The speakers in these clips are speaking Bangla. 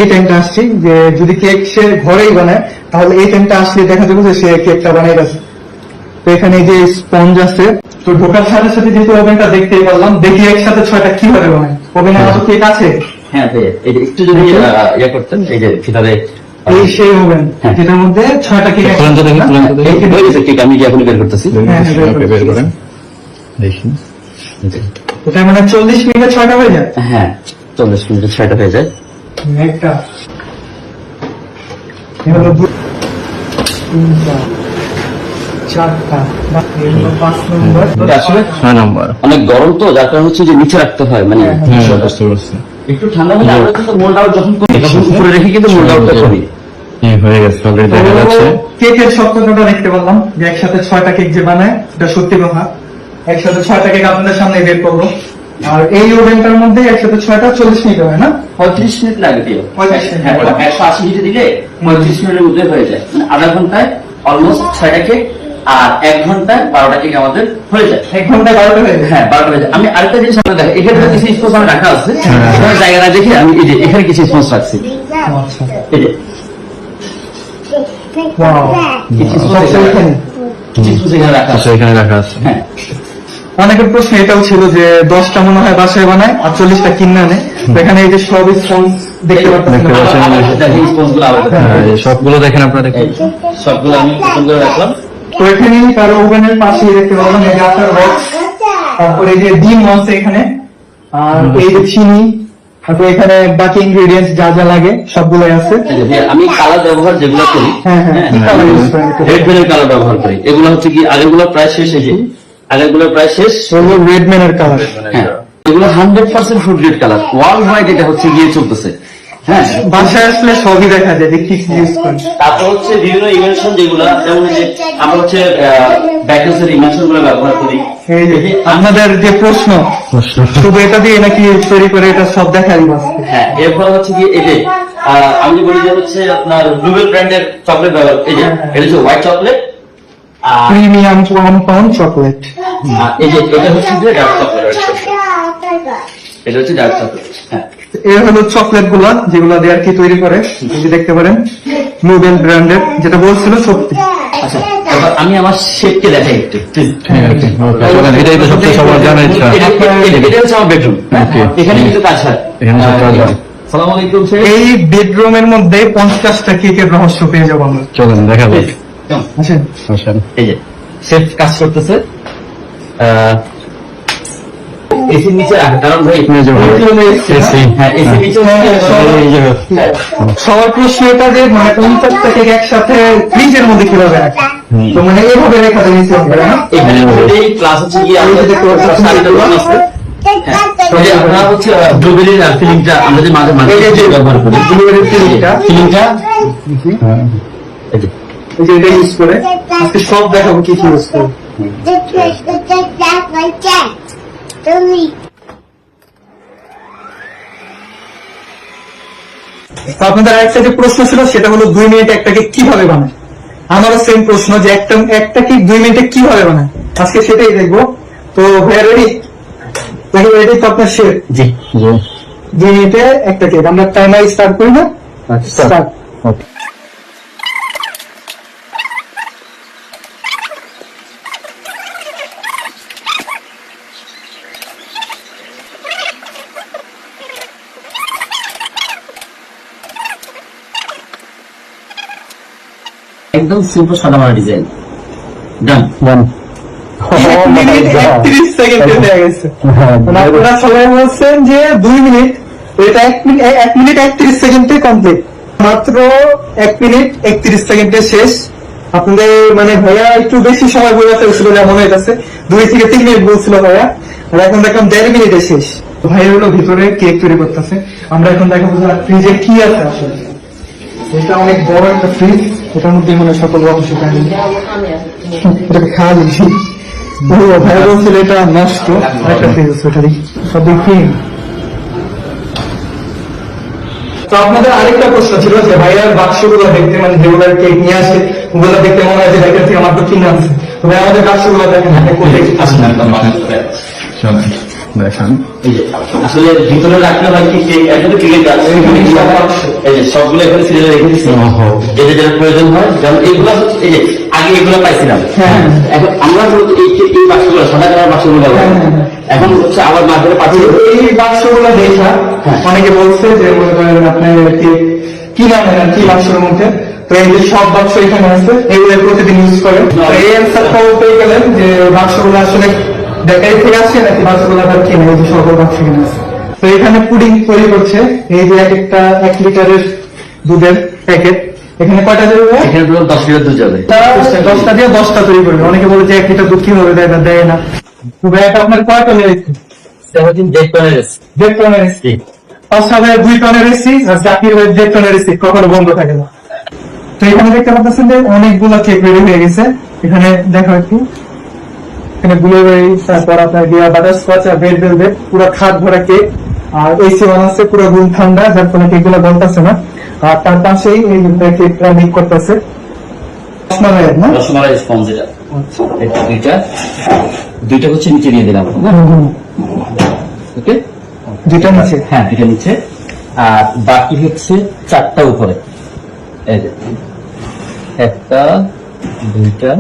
এই টাইমটা আসছি যে যদি কেক সে ঘরেই বানায় তাহলে এই টাইমটা আসলে দেখা যাবে যে সে কেকটা বানাই গেছে। তো এখানে যে স্পঞ্জ আছে, তো ঢোকার সাথে সাথে যেহেতু ওভেনটা দেখতেই পারলাম, দেখি একসাথে 6টা কিভাবে বানায়। ওভেনে আরো কেক আছে? হ্যাঁ, একটু যদি ইয়ে করতেন, এই যে ভিতরে এই সেই ওভেন যেটার মধ্যে 6টা কেক আছে। কেক আমি এখন বের করতেছি। বের করেন দেখি। ওটা মানে 40 মিনিটে 6টা হয়ে যায়। হ্যাঁ, 40 মিনিটে 6টা হয়ে যায়। একটা এগুলো 2 3 4 4টা, এগুলো 5 নম্বর। আসলে 6 নম্বর অনেক গরম তো, যার কারণে হচ্ছে যে নিচে রাখতে হয়, মানে বুঝতে পারছি। একটু ঠান্ডা হলে আমরা কিন্তু মোল্ড আউট যখন করি তখন উপরে রেখে কিন্তু মোল্ড আউটটা করি। হয়ে গেছে অলরেডি দেখা যাচ্ছে। কেকের সত্যতাটা দেখতে পারলাম যে একসাথে 6টা কেক যে বানায় এটা সত্যি কথা। একসাথে 6টা কেক আপনাদের সামনে বের করবো। আর এই ওভেনটার মধ্যে একসাথে 6টা 40 মিনিট হয় না? 35 মিনিট লাগে দিয়ে। 35 মিনিট। হ্যাঁ, 180 হিটে দিলে 35 মিনিটের মধ্যে হয়ে যায়, মানে আধা ঘন্টায় অলমোস্ট 6টা কেক, আর 1 ঘন্টায় 12টা কেক আমাদের হয়ে যায়। 1 ঘন্টায় 12টা হয়ে যায়। হ্যাঁ, 12টা হয়ে যায়। আমি আরেকটা জিনিস আপনার দেখেন, এখানে কিছু স্পঞ্জ আমি রাখা আছে, জায়গাটা দেখে আমি এই যে এখানে কিছু স্পঞ্জ রাখছি, আচ্ছা, এই যে ওয়াও, কিছু স্পঞ্জ এখানে রাখা আছে। এখানে রাখা আছে। হ্যাঁ, অনেকের প্রশ্ন এটাও ছিল যে 10টা মনে হয় বাসায় বানায় আর 40টা কিনে আনে। তো এখানে এই যে সব স্পঞ্জ দেখতে পাচ্ছেন। এই স্পঞ্জগুলো আলাদা। সবগুলো দেখেন আপনারা, দেখেন সবগুলো আমি পছন্দ করে রাখলাম। তো এখানে তার ওভেনের পাশে দেখতে পারলাম এই যে আটার বক্স, তারপরে এই যে ডিম আছে এখানে, আর এই যে চিনি, তারপরে এখানে বাকি ইনগ্রেডিয়েন্টস যা যা লাগে সবগুলোই আছে। আমি কালার ব্যবহার যেগুলো করি, হ্যাঁ হ্যাঁ, কি কালার ইউজ করেন? রেড বেলের কালার ব্যবহার করি। এগুলো হচ্ছে কি আগেরগুলো প্রায় শেষ, এই যে আগেরগুলো প্রায় শেষ। হলো রেডম্যানের কালার। হ্যাঁ, এগুলো 100% food grade colour, world wide এটা হচ্ছে গিয়ে চলতেছে। হ্যাঁ, বাসায় আসলে সবই দেখা যায় যে কি ইউজ করেন। তারপর হচ্ছে বিভিন্ন ইনভেনশন যেগুলো, যেমন যে আমরা হচ্ছে ব্যাকেলসের ইনভেনশন গুলো ব্যবহার করি। এই যে আপনাদের যে প্রশ্ন শুধু এটা দিয়ে নাকি তৈরি করে, এটা সব দেখাই বাস। হ্যাঁ, এরপর হচ্ছে কি এই যে আমি যে বলি যে হচ্ছে আপনার ব্লুবেল ব্র্যান্ডের চকলেট ব্যবহার, এই যে এটা হচ্ছে হোয়াইট চকলেট, আর প্রিমিয়াম কম্পাউন্ড চকলেট। এই যে এটা হচ্ছে যে ডার্ক চকলেট, এটা হচ্ছে ডার্ক চকলেট। হ্যাঁ, এর হলো চকলেট গুলা যেগুলা দিয়ে আর কি তৈরি করে, এই যে দেখতে পারেন নোবেল ব্র্যান্ডের, যেটা বলছিল সত্যি। আচ্ছা, এবার আমি আমার শেপকে দেখাই একটু। এটাই তো সবচেয়ে সবার জানার ইচ্ছা। এটা হচ্ছে আমার বেডরুম, এখানে কিন্তু কাজ হয়। এখানে সব কাজ হয়। সালামু আলাইকুম স্যার। এই বেডরুমের মধ্যে 50টা কেকের রহস্য পেয়ে যাবো আমরা। চলেন দেখাবো। আচ্ছা, আসেন। এই যে শেফ কাজ করতেছে, এসির নিচে রাখে, কারণ ভাই হ্যাঁ, এসির নিচে সবার প্রশ্ন এটা যে মানে 50টা কেক একসাথে ফ্রিজের মধ্যে কিভাবে রাখে? তো মানে এইভাবে রেখা দেয় নিচে হবে না? এই ক্লাস হচ্ছে গিয়ে আমরা দেখতে পাচ্ছি সারিটা রং আছে। হ্যাঁ, আমরা হচ্ছে ব্লুবেরির ফিলিংটা আমরা যে মাঝে মাঝে ব্যবহার করি, ব্লুবেরির ফিলিংটা এই যে এই যে এটা ইউজ করে আজকে সব দেখাবো কি কি ইউজ করে। তো আপনাদের আরেকটা যে প্রশ্ন ছিল সেটা হলো 2 মিনিটে একটা কেক কিভাবে বানায়। আমারও সেম প্রশ্ন যে একটা কেক 2 মিনিটে কিভাবে বানায়, আজকে সেটাই দেখবো। তো ভাইয়া রেডি? রেডি তো আপনার শেফ? জি 2 মিনিটে একটা কেক। আমরা টাইমার স্টার্ট করি না? স্টার্ট। একদম সিম্পল সাদামাটা ডিজাইন। ডান। 1 মিনিট 31 সেকেন্ডে দেয়া গেছে। আপনারা সবাই বলছেন যে 2 মিনিট, এটা 1 মিনিট 31 সেকেন্ডে কমপ্লিট। মাত্র 1 মিনিট 31 সেকেন্ডে শেষ। আপনাদের মানে ভাইয়া একটু বেশি সময় বলে ফেলছিল যেমন হইতেছে, 2 থেকে 3 মিনিট বলছিল ভাইয়া, আর এখন দেখলাম 1.5 মিনিটে শেষ। ভাইয়া হলো ভিতরে কেক তৈরি করতেছে। আমরা এখন দেখাবো ফ্রিজে কি আছে আসলে। এটা অনেক বড় একটা ফ্রিজ, এটার মধ্যে মনে সকল রহস্য কাহিনী। এটাকে খাওয়া দিচ্ছি। ভাইয়া বলছিল এটা নষ্ট, একটা ফ্রিজ ওটা দেখি সব দেখি। তো আপনাদের আরেকটা প্রশ্ন ছিল যে ভাইয়ার বাক্সগুলো দেখতে, মানে যেগুলো কেক নিয়ে আসে ওগুলো দেখতে মনে হয় যে ভাইয়ার থেকে মাত্র কিনে আনছে। তো ভাই আমাদের বাক্সগুলো দেখেন, আসেন একদম চলেন দেখান। এই যে আসলে ভিতরে রাখলে হয় কি কেক একদম কেক আছে। যে সবগুলো এখানে সিরিয়াল রেখে দিচ্ছি, ওহো। যেটা যেটা প্রয়োজন হয়। যেমন এগুলো হচ্ছে এই যে আগে এগুলো পাইছিলাম, হ্যাঁ। এখন আমরা মূলত এই বাক্সগুলো সাদা কালার বাক্সগুলো ব্যবহার করি। এখন হচ্ছে আবার মার্কেটে পাঠিয়ে এই বাক্সগুলো দেখা অনেকে বলছে যে মনে করেন আপনি কি জানেন আর কি বাক্সের মধ্যে, তো এই যে সব বাক্স এখানে আছে এগুলো প্রতিদিন ইউজ করেন। তো এই অ্যান্সারটাও পেয়ে গেলেন যে বাক্সগুলো আসলে দেখাই থেকে আসছে নাকি বাক্সগুলো আবার কিনে, এই যে সকল বাক্স কিনে আছে। তো এখানে পুডিং তৈরি করছে, এই যে এক একটা 1 লিটারের দুধের প্যাকেট, এখানে কয়টা দেবে? এখানে পুরো 10 লিটার দুধ যাবে। 10টা দিয়ে 10টা তৈরি করবে। অনেকে বলে যে 1 লিটার দুধ কিভাবে দেয় না, দেয় না। তো ভাই এটা আপনার কয় টনের রেসিপি? 17 ডেট টনের রেসিপি। 1.5 টনের রেসিপি। অসাধারণ 2 টনের রেসিপি, আর জাকির ভাই 1.5 টনের রেসিপি কখনো বন্ধ থাকে না। তো এখানে দেখতে পাচ্ছেন যে অনেকগুলো কেক রেডি হয়ে গেছে। এখানে দেখো একটু, এখানে ব্লুবেরি, তারপর আপনার গিয়া বাটারস্কচ আর রেড ভেলভেট, পুরো খাট ভরা কেক। আর এসি ওয়ান আছে, পুরো রুম ঠান্ডা, যার ফলে কেকগুলো গলতেছে না। আর তার পাশেই এই কেকটা মিক করতেছে রসমালাইয়ের, না? রসমালাই স্পঞ্জ এটা। এটা দুইটা হচ্ছে নিচে দিয়ে দিলাম, ওকে? যেটা নিচে, হ্যাঁ এটা নিচে, আর বাকি হচ্ছে 4টা উপরে। এই যে 1টা 2টা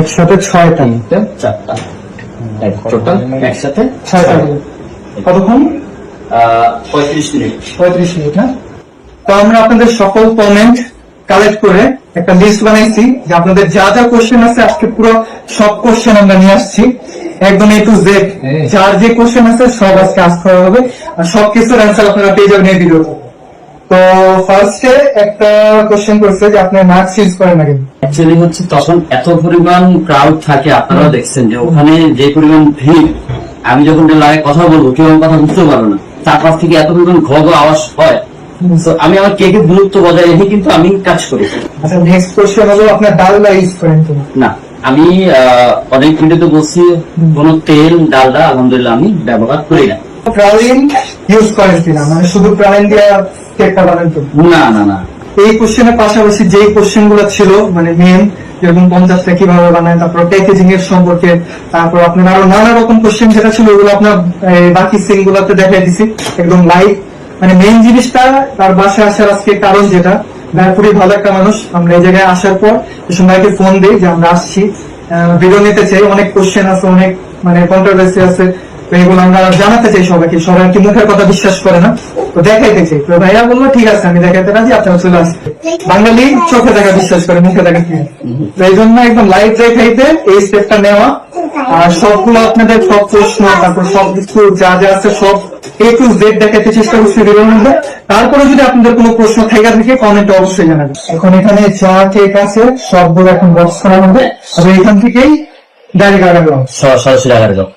একসাথে 6টা, 3টা 4টা, টোটাল একসাথে 6টা। কতক্ষণ? 35 মিনিট। 35 মিনিট, না? তো আমরা আপনাদের সকল কমেন্ট কালেক্ট করে একটা লিস্ট বানাইছি যে আপনাদের যা যা কোশ্চেন আছে, আজকে পুরো সব কোশ্চেন আমরা নিয়ে আসছি একদম A to Z। যার যে কোশ্চেন আছে সব আজকে আস্ক করা হবে, আর সবকিছুর অ্যান্সার আপনারা পেয়ে যাবেন এই ভিডিওতে। তো ফার্স্টে একটা কোশ্চেন করছে যে আপনি মার্কস ইউজ করেন না কেন? অ্যাকচুয়ালি হচ্ছে তখন এত পরিমাণ ক্রাউড থাকে, আপনারাও দেখছেন যে ওখানে যে পরিমাণ ভিড়, আমি যখন লাগে কথা বলবো কেউ আমার কথা বুঝতে পারবে না, চারপাশ থেকে এত পরিমাণ ঘ ঘ আওয়াজ হয়। তো আমি আমার কেকের দূরত্ব বজায় রেখে কিন্তু আমি কাজ করি। আচ্ছা, নেক্সট কোশ্চেন হলো আপনার ডালডা ইউজ করেন কিনা? না, আমি অনেক ভিডিওতে বলছি কোন তেল ডালডা আলহামদুলিল্লাহ আমি ব্যবহার করি না। প্রালিন ইউজ করেন কিনা, মানে শুধু প্রালিন দিয়ে কেকটা বানান তো? না না না, এই কোশ্চেনের পাশাপাশি যে কোশ্চেন গুলো ছিল মানে মেন, যেরকম 50টা কিভাবে বানায়, তারপর প্যাকেজিং এর সম্পর্কে, তারপর আপনার আরো নানা রকম কোশ্চেন যেটা ছিল ওগুলো আপনার বাকি সিন গুলোতে দেখাই দিছি একদম লাইভ। মানে মেইন জিনিসটা তার বাসায় আসার আজকে কারণ যেটা, খুবই ভালো একটা মানুষ। আমরা এই জায়গায় আসার পর সবাইকে ফোন দিই যে আমরা আসছি, ভিডিও নিতে চাই, অনেক কোশ্চেন আছে, অনেক মানে কন্ট্রোভার্সি আছে, তো এগুলো আমরা জানাতে চাই সবাইকে। সবাই কি মুখের কথা বিশ্বাস করে না, তো দেখাইতে চাই। তো ভাইয়া বললো ঠিক আছে আমি দেখাইতে রাজি, আপনারা চলে আসছে। বাঙালি চোখে দেখা বিশ্বাস করে, মুখে দেখা কি। তো এই জন্য একদম লাইভ দেখাইতে এই স্টেপটা নেওয়া, আর সবগুলো আপনাদের সব প্রশ্ন, তারপর সব কিছু যা যা আছে সব A to Z দেখাইতে চেষ্টা করছি ভিডিওর মধ্যে। তারপরে যদি আপনাদের কোনো প্রশ্ন থেকে থাকে কমেন্টে অবশ্যই জানাবেন। এখন এখানে চা কেক আছে, সবগুলো এখন বক্স করা হবে, আর এখান থেকেই ডাইরেক্ট আগানো সরাসরি আগার যাও।